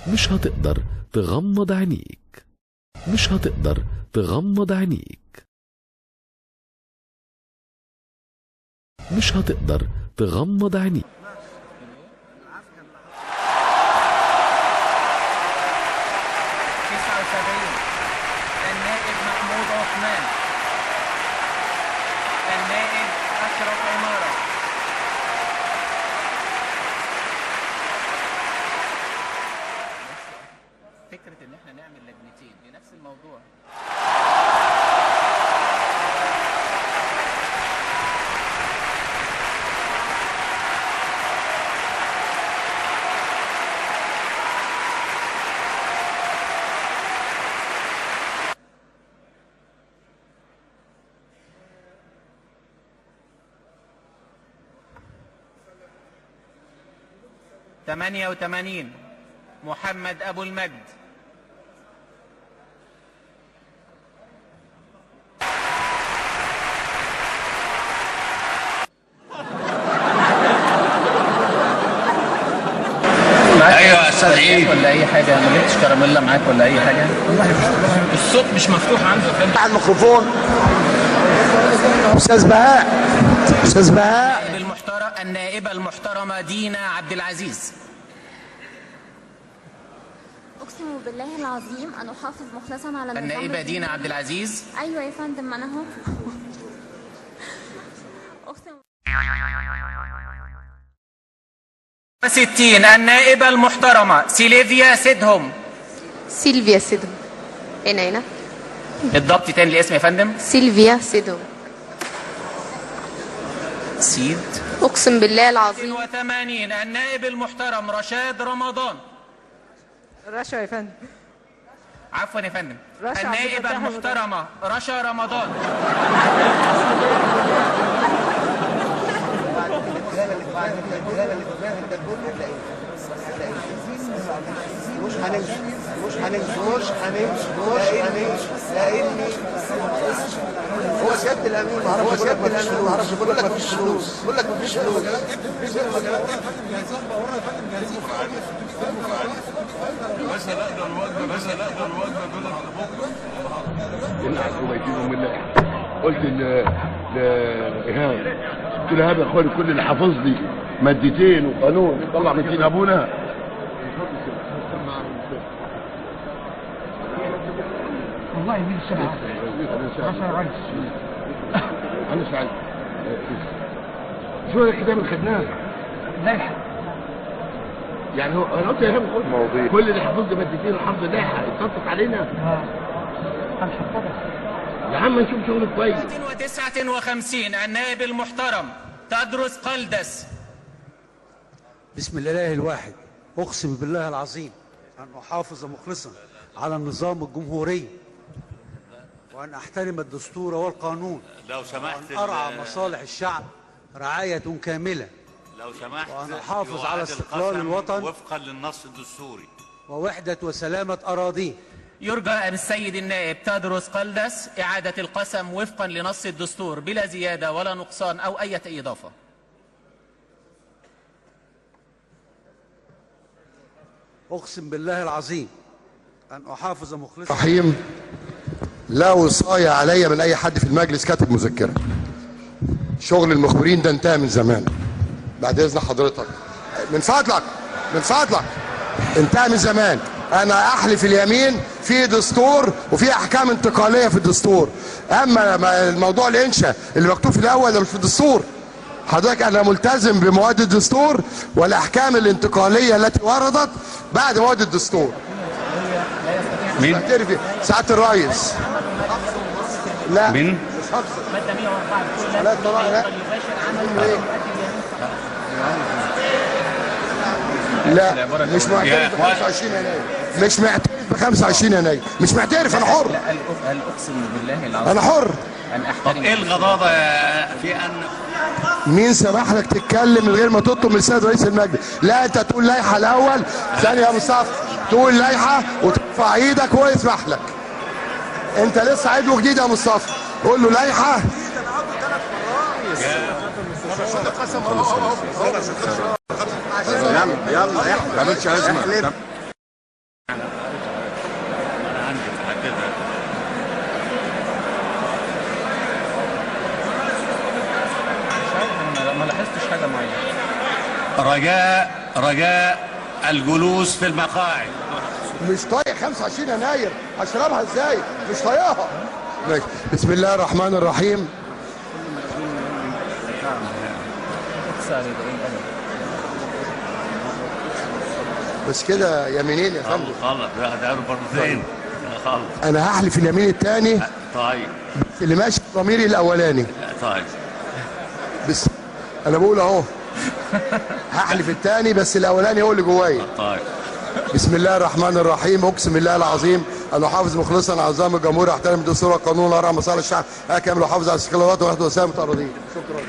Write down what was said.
مش هتقدر تغمض عينيك. مش هتقدر تغمض عينيك. مش هتقدر تغمض عينيك. 79 النائب محمود عثمان. النائب أشرف عمارة. فكرة إن احنا نعمل لجنتين لنفس الموضوع. ثمانية وثمانين محمد أبو المجد. ايوه يا استاذ عيد ولا أي حاجة؟ ما جبتش كراميلا معاك ولا أي حاجة؟ الصوت مش مفتوح عنده يا فندم. على الميكروفون. استاذ بهاء. استاذ بهاء. النائبة المحترمة دينا عبد العزيز. أقسم بالله العظيم أن أحافظ مخلصا على النظام. النائبة دينا عبد العزيز. أيوة يا فندم، ما أنا أهو. أقسم. 60 النائبة المحترمة سيلفيا سيدهم. سيلفيا سيدهم. هنا الضبط تاني الاسم يا فندم. سيلفيا سيدهم. سيد. أقسم بالله العظيم. 80 النائب المحترم رشاد رمضان. رشا يا فندم. عفوا يا فندم. رشا النائبة المحترمة رشا رمضان. لاني هو سياده الامين ما اعرفش بقول لك مفيش فلوس. بقول لك مفيش فلوس. باشا لا ده الوجبه، باشا لا ده الوجبه دول بكره. العقوبه يجيبوا من الله. قلت لإيهاب، قلت له إيهاب يا اخواني كل اللي حافظ لي مادتين وقانون طلع من دين ابونا. والله مين السبعة؟ انا سعيد. شو الكتاب اللي خدناه؟ لائحة. يعني هو انا قلت يا ايهاب كل اللي حافظ لي مادتين وحافظ لائحه اتطبق علينا. هنحفظها يا عم نشوف شغل كويس. 59 النائب المحترم تدرس قلدس. بسم الله الواحد. أقسم بالله العظيم أن أحافظ مخلصا على النظام الجمهوري، وأن أحترم الدستور والقانون، لو سمحت، وأن أرعى مصالح الشعب رعاية كاملة، لو سمحت، وأن أحافظ على استقلال الوطن وفقا للنص الدستوري ووحدة وسلامة أراضيه. يرجى من السيد النائب تدرس قلدس إعادة القسم وفقا لنص الدستور بلا زيادة ولا نقصان أو أي إضافة. أقسم بالله العظيم أن أحافظ مخلصا. رحيم. لا وصاية عليا من أي حد في المجلس كاتب مذكرة. شغل المخبرين ده انتهى من زمان. بعد إذن حضرتك، من فضلك من فضلك، انتهى من زمان. أنا أحلف اليمين في دستور وفي أحكام انتقالية في الدستور. أما الموضوع الإنشاء اللي مكتوب في الأول ده مش في الدستور. حضرتك أنا ملتزم بمواد الدستور والأحكام الانتقالية التي وردت بعد مواد الدستور. مين؟ سعادة الرئيس. لا مين؟ مادة 104 لا طبعا لا. لا مش معترف ب 25 يناير. مش معترف ب 25 يناير. مش معترف. انا حر. أقسم بالله العظيم انا حر. أن طب أحترم. ايه الغضاضه في ان مين سمح لك تتكلم من غير ما تطلب من السيد رئيس المجلس؟ لا انت تقول لائحه الاول. ثانيه يا مصطفى، تقول لائحه وترفع ايدك وهو يسمح لك. انت لسه عضو جديد يا مصطفى، قول له لائحه. يلا يلا يا احمد ما تعملش ازمه. رجاء الجلوس في المقاعد. مش طايق 25 يناير، هشربها ازاي؟ مش طايقها. بسم الله الرحمن الرحيم. بس كده يمينين يا فندم. غلط، ده مرتين. غلط. انا هحلف اليمين الثاني. طيب. اللي ماشي ضميري الاولاني. طيب. بس انا بقول اهو. هحلف الثاني بس الاولاني هو اللي جوايا. طيب. بسم الله الرحمن الرحيم. اقسم بالله العظيم ان احافظ مخلصا على نظام الجمهوريه، احترم الدستور والقانون، وارعى مصالح الشعب، اكمل واحافظ على استقلالات وحده وسائل متعرضين. شكرا.